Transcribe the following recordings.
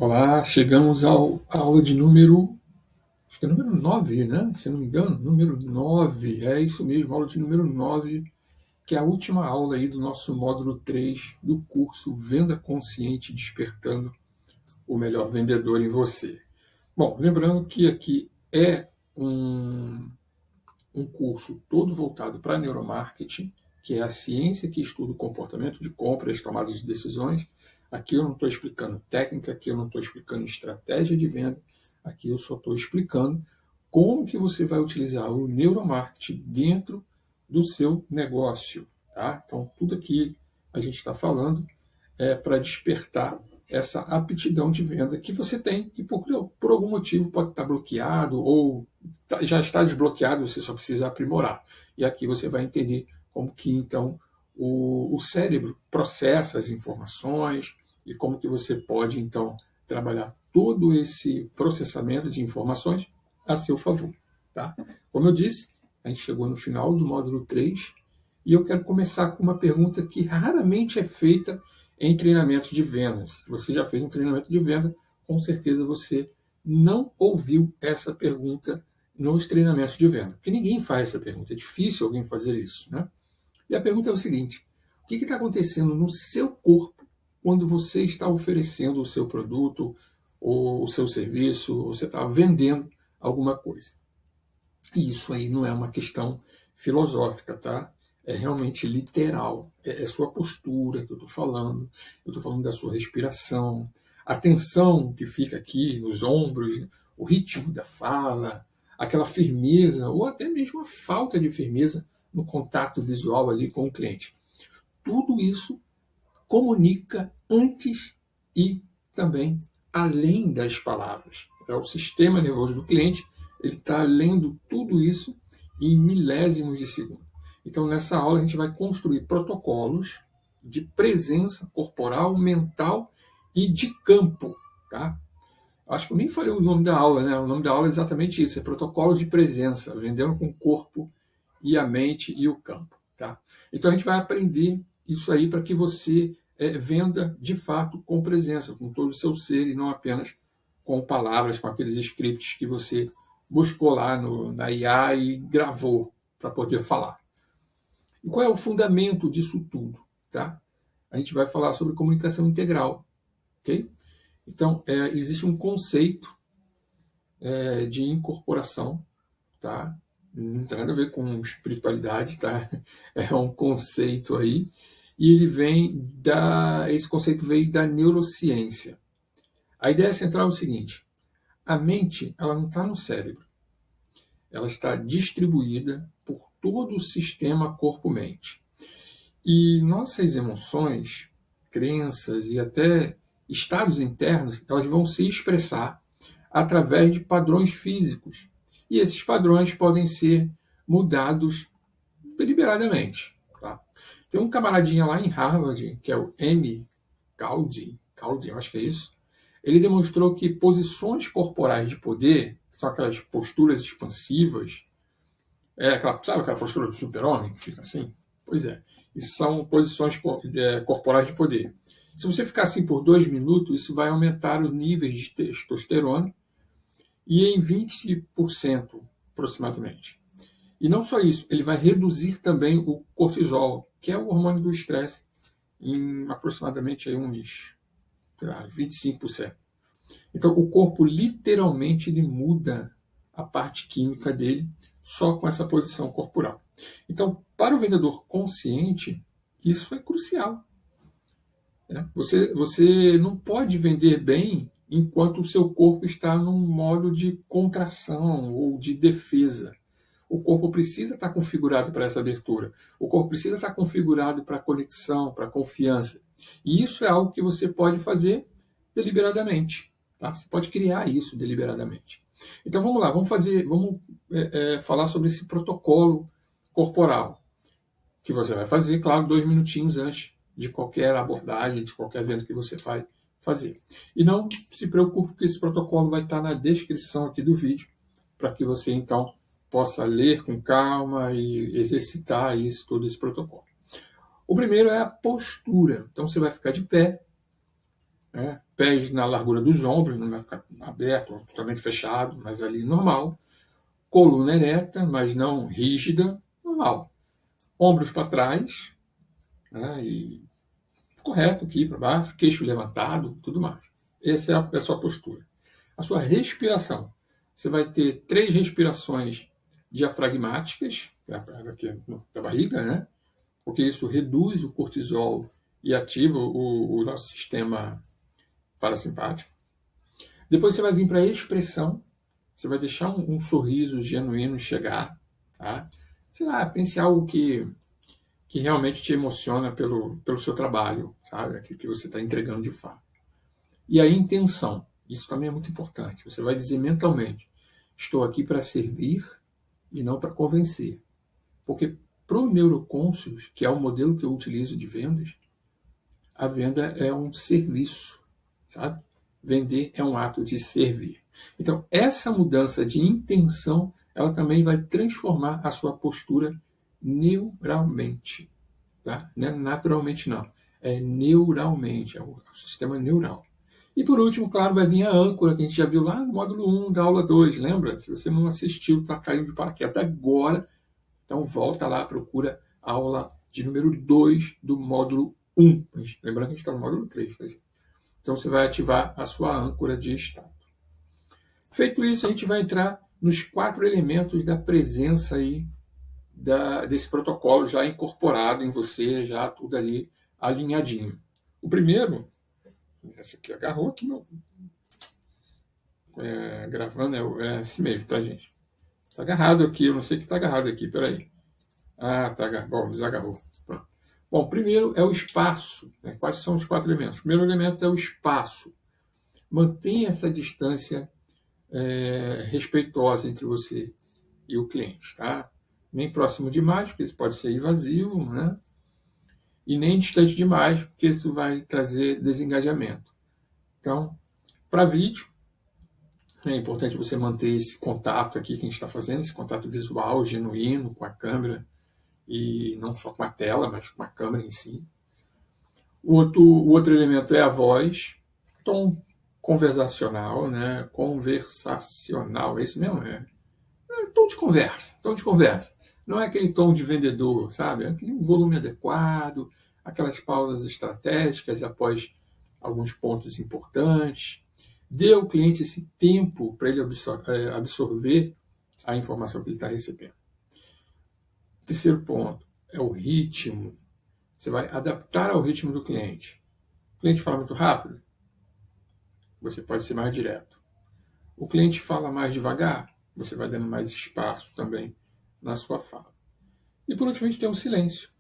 Olá, chegamos à aula de número, acho que é número 9, né? Se não me engano, número 9, é isso mesmo, aula de número 9, que é a última aula aí do nosso módulo 3 do curso Venda Consciente Despertando o Melhor Vendedor em Você. Bom, lembrando que aqui é um curso todo voltado para neuromarketing, que é a ciência que estuda o comportamento de compra e as tomadas de decisões. Aqui eu não estou explicando técnica, aqui eu não estou explicando estratégia de venda, aqui eu só estou explicando como que você vai utilizar o neuromarketing dentro do seu negócio. Tá? Então, tudo aqui a gente está falando é para despertar essa aptidão de venda que você tem e por algum motivo pode estar bloqueado ou já está desbloqueado, você só precisa aprimorar. E aqui você vai entender como que então o cérebro processa as informações e como que você pode então trabalhar todo esse processamento de informações a seu favor. Tá? Como eu disse, a gente chegou no final do módulo 3 e eu quero começar com uma pergunta que raramente é feita em treinamentos de vendas. Se você já fez um treinamento de venda, com certeza você não ouviu essa pergunta nos treinamentos de venda. Porque ninguém faz essa pergunta, é difícil alguém fazer isso. Né? E a pergunta é o seguinte: o que está acontecendo no seu corpo quando você está oferecendo o seu produto, ou o seu serviço, ou você está vendendo alguma coisa? E isso aí não é uma questão filosófica, tá? É realmente literal. É sua postura que eu estou falando da sua respiração, a tensão que fica aqui nos ombros, o ritmo da fala, aquela firmeza, ou até mesmo a falta de firmeza no contato visual ali com o cliente. Tudo isso comunica antes e também além das palavras. É o sistema nervoso do cliente, ele está lendo tudo isso em milésimos de segundo. Então, nessa aula, a gente vai construir protocolos de presença corporal, mental e de campo. Tá? Acho que eu nem falei o nome da aula, né? O nome da aula é exatamente isso, é protocolos de presença, vendendo com o corpo e a mente e o campo. Tá? Então, a gente vai aprender isso aí para que você venda de fato com presença, com todo o seu ser e não apenas com palavras, com aqueles scripts que você buscou lá na IA e gravou para poder falar. E qual é o fundamento disso tudo? Tá? A gente vai falar sobre comunicação integral. Okay? Então, existe um conceito de incorporação, tá? Não tem nada a ver com espiritualidade, tá? É um conceito aí, e esse conceito veio da neurociência. A ideia central é o seguinte: a mente, ela não está no cérebro, ela está distribuída por todo o sistema corpo-mente. E nossas emoções, crenças e até estados internos, elas vão se expressar através de padrões físicos. E esses padrões podem ser mudados deliberadamente. Tá? Tem um camaradinha lá em Harvard, que é o M. Caldin, eu acho que é isso. Ele demonstrou que posições corporais de poder, são aquelas posturas expansivas, sabe aquela postura do super-homem que fica assim? Pois é, isso são posições corporais de poder. Se você ficar assim por 2 minutos, isso vai aumentar os níveis de testosterona e em 20% aproximadamente. E não só isso, ele vai reduzir também o cortisol, que é o hormônio do estresse, em aproximadamente aí uns 25%. Então, o corpo literalmente ele muda a parte química dele só com essa posição corporal. Então, para o vendedor consciente, isso é crucial. Né? Você não pode vender bem enquanto o seu corpo está num modo de contração ou de defesa. O corpo precisa estar configurado para essa abertura. O corpo precisa estar configurado para conexão, para confiança. E isso é algo que você pode fazer deliberadamente. Tá? Você pode criar isso deliberadamente. Então vamos lá, vamos falar sobre esse protocolo corporal que você vai fazer, claro, 2 minutinhos antes de qualquer abordagem, de qualquer evento que você vai fazer. E não se preocupe que esse protocolo vai estar na descrição aqui do vídeo, para que você então possa ler com calma e exercitar isso, todo esse protocolo. O primeiro é a postura. Então você vai ficar de pé, né? Pés na largura dos ombros, não vai ficar aberto, totalmente fechado, mas ali normal. Coluna ereta, mas não rígida, normal. Ombros para trás, né? E correto aqui para baixo, queixo levantado, tudo mais. Essa é a sua postura. A sua respiração. Você vai ter 3 respirações diafragmáticas, aqui da barriga, né? Porque isso reduz o cortisol e ativa o nosso sistema parasimpático. Depois você vai vir para a expressão, você vai deixar um sorriso genuíno chegar, tá? Sei lá, pense em algo que realmente te emociona pelo seu trabalho, sabe? Aquilo que você está entregando de fato. E a intenção, isso também é muito importante. Você vai dizer mentalmente, estou aqui para servir e não para convencer. Porque para o Neuroconscious, que é o modelo que eu utilizo de vendas, a venda é um serviço, sabe? Vender é um ato de servir. Então, essa mudança de intenção, ela também vai transformar a sua postura neuralmente. Tá? Não é naturalmente, não. É neuralmente, é o sistema neural. E por último, claro, vai vir a âncora, que a gente já viu lá no módulo 1 da aula 2, lembra? Se você não assistiu, está caindo de paraquedas agora, então volta lá, procura a aula de número 2 do módulo 1. Lembrando que a gente está no módulo 3, tá? Então você vai ativar a sua âncora de estado. Feito isso, a gente vai entrar nos 4 elementos da presença aí desse protocolo já incorporado em você, já tudo ali alinhadinho. O primeiro, esse aqui agarrou aqui, meu, gravando, é assim mesmo, tá, gente? Tá agarrado aqui, eu não sei o que tá agarrado aqui, peraí. Ah, tá agarrado, bom, desagarrou. Pronto. Bom, primeiro é o espaço, né? Quais são os 4 elementos? O primeiro elemento é o espaço. Mantenha essa distância respeitosa entre você e o cliente, tá? Nem próximo demais, porque isso pode ser invasivo, né? E nem distante demais, porque isso vai trazer desengajamento. Então, para vídeo, é importante você manter esse contato aqui que a gente está fazendo, esse contato visual, genuíno, com a câmera, e não só com a tela, mas com a câmera em si. O outro elemento é a voz, tom conversacional, né? Conversacional, é isso mesmo? Tom de conversa, tom de conversa. Não é aquele tom de vendedor, sabe? É aquele volume adequado, aquelas pausas estratégicas após alguns pontos importantes. Dê ao cliente esse tempo para ele absorver a informação que ele está recebendo. Terceiro ponto é o ritmo. Você vai adaptar ao ritmo do cliente. O cliente fala muito rápido, você pode ser mais direto. O cliente fala mais devagar, você vai dando mais espaço também na sua fala. E por último, a gente tem o silêncio.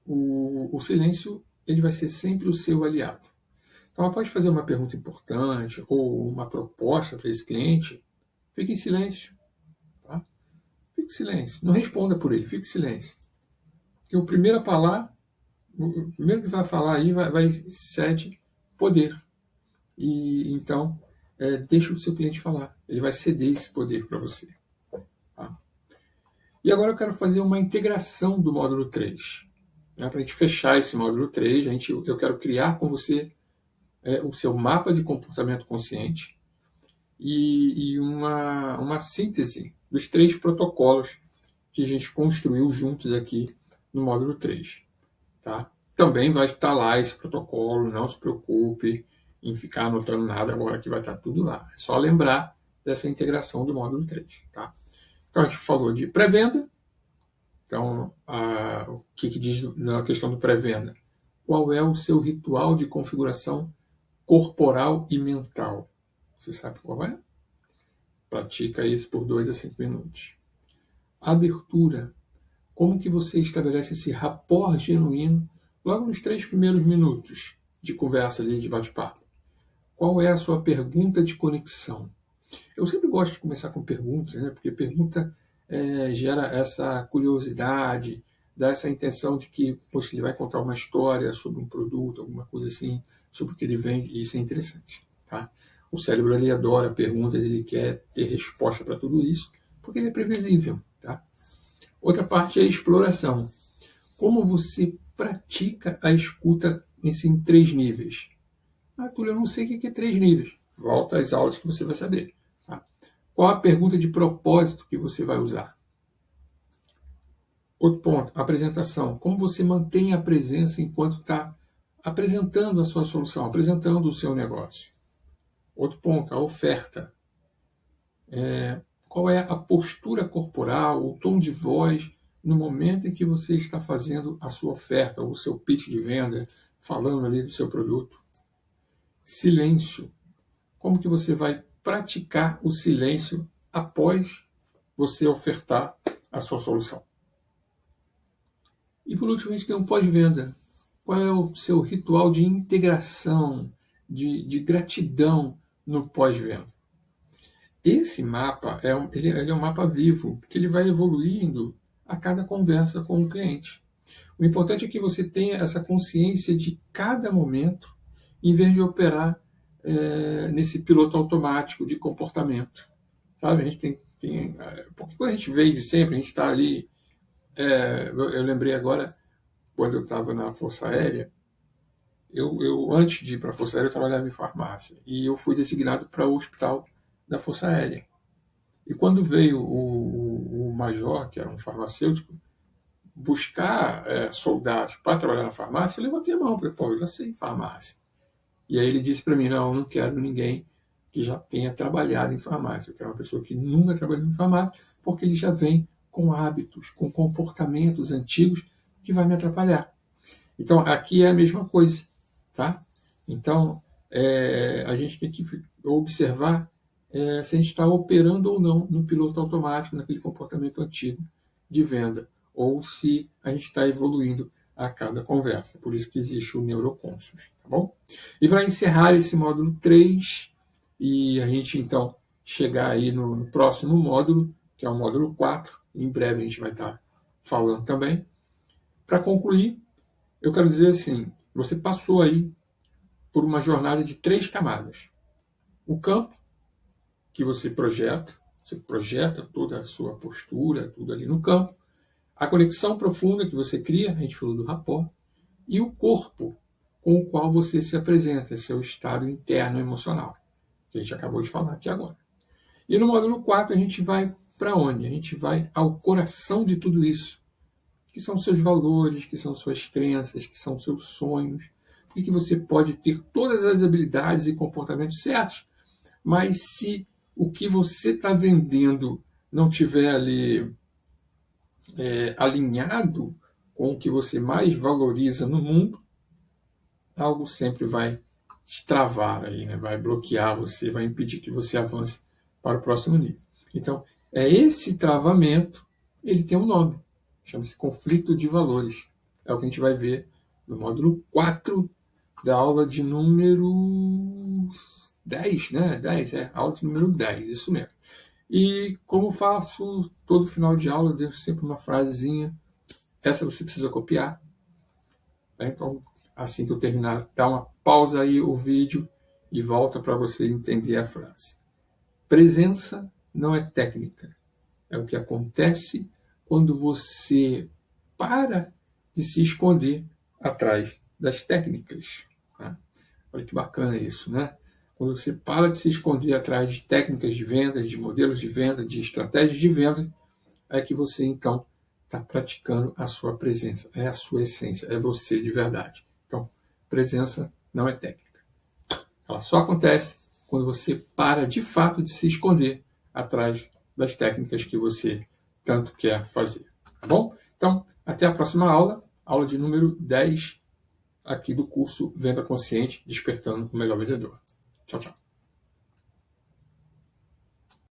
O silêncio ele vai ser sempre o seu aliado. Então, após fazer uma pergunta importante ou uma proposta para esse cliente, fique em silêncio. Tá? Fique em silêncio. Não responda por ele, fique em silêncio. Porque o primeiro a falar, o primeiro que vai falar aí vai cede poder. E então, deixa o seu cliente falar. Ele vai ceder esse poder para você. Tá? E agora eu quero fazer uma integração do módulo 3. Para a gente fechar esse módulo 3, eu quero criar com você o seu mapa de comportamento consciente e uma síntese dos 3 protocolos que a gente construiu juntos aqui no módulo 3. Tá? Também vai estar lá esse protocolo, não se preocupe em ficar anotando nada agora que vai estar tudo lá. É só lembrar dessa integração do módulo 3. Tá? Então a gente falou de pré-venda. Então, o que diz na questão do pré-venda? Qual é o seu ritual de configuração corporal e mental? Você sabe qual é? Pratica isso por 2 a 5 minutos. Abertura. Como que você estabelece esse rapport genuíno logo nos 3 primeiros minutos de conversa ali, de bate-papo? Qual é a sua pergunta de conexão? Eu sempre gosto de começar com perguntas, né? Porque pergunta gera essa curiosidade, dá essa intenção de que, poxa, ele vai contar uma história sobre um produto, alguma coisa assim, sobre o que ele vende, e isso é interessante. Tá? O cérebro ele adora perguntas, ele quer ter resposta para tudo isso, porque ele é previsível. Tá? Outra parte é a exploração. Como você pratica a escuta ensino 3 níveis. Ah, Túlio, eu não sei o que é 3 níveis. Volta às aulas que você vai saber. Tá? Qual a pergunta de propósito que você vai usar? Outro ponto, apresentação. Como você mantém a presença enquanto está apresentando a sua solução, apresentando o seu negócio? Outro ponto, a oferta. Qual é a postura corporal, o tom de voz no momento em que você está fazendo a sua oferta, o seu pitch de venda, falando ali do seu produto? Silêncio. Como que você vai praticar o silêncio após você ofertar a sua solução? E por último, a gente tem um pós-venda. Qual é o seu ritual de integração, de gratidão no pós-venda? Esse mapa ele é um mapa vivo, porque ele vai evoluindo a cada conversa com o cliente. O importante é que você tenha essa consciência de cada momento, em vez de operar nesse piloto automático de comportamento. Sabe? A gente porque quando a gente veio de sempre, a gente está ali. Eu lembrei agora, quando eu estava na Força Aérea, eu antes de ir para a Força Aérea, eu trabalhava em farmácia. E eu fui designado para o hospital da Força Aérea. E quando veio o major, que era um farmacêutico, buscar soldados para trabalhar na farmácia, eu levantei a mão, falei, eu já sei farmácia. E aí ele disse para mim, não, eu não quero ninguém que já tenha trabalhado em farmácia. Eu quero uma pessoa que nunca trabalhou em farmácia, porque ele já vem com hábitos, com comportamentos antigos que vai me atrapalhar. Então, aqui é a mesma coisa, tá? Então, a gente tem que observar se a gente está operando ou não no piloto automático, naquele comportamento antigo de venda, ou se a gente está evoluindo a cada conversa. Por isso que existe o Neuroconscious, tá bom? E para encerrar esse módulo 3, e a gente então chegar aí no próximo módulo, que é o módulo 4, em breve a gente vai estar falando também. Para concluir, eu quero dizer assim, você passou aí por uma jornada de 3 camadas. O campo, que você projeta toda a sua postura, tudo ali no campo. A conexão profunda que você cria, a gente falou do rapport, e o corpo com o qual você se apresenta, seu estado interno emocional, que a gente acabou de falar aqui agora. E no módulo 4 a gente vai para onde? A gente vai ao coração de tudo isso, que são seus valores, que são suas crenças, que são seus sonhos, porque você pode ter todas as habilidades e comportamentos certos, mas se o que você está vendendo não tiver ali alinhado com o que você mais valoriza no mundo, algo sempre vai te travar aí, né? Vai bloquear você, vai impedir que você avance para o próximo nível. Então, esse travamento, ele tem um nome, chama-se conflito de valores. É o que a gente vai ver no módulo 4 da aula de número 10, né? 10, aula de número 10, isso mesmo. E como faço todo final de aula, eu deixo sempre uma frasezinha. Essa você precisa copiar. Né? Então, assim que eu terminar, dá uma pausa aí o vídeo e volta para você entender a frase. Presença não é técnica. É o que acontece quando você para de se esconder atrás das técnicas. Tá? Olha que bacana isso, né? Quando você para de se esconder atrás de técnicas de venda, de modelos de venda, de estratégias de venda, é que você, então, está praticando a sua presença. É a sua essência, é você de verdade. Então, presença não é técnica. Ela só acontece quando você para, de fato, de se esconder atrás das técnicas que você tanto quer fazer. Tá bom? Então, até a próxima aula de número 10, aqui do curso Venda Consciente, Despertando o Melhor Vendedor. Tchau, tchau.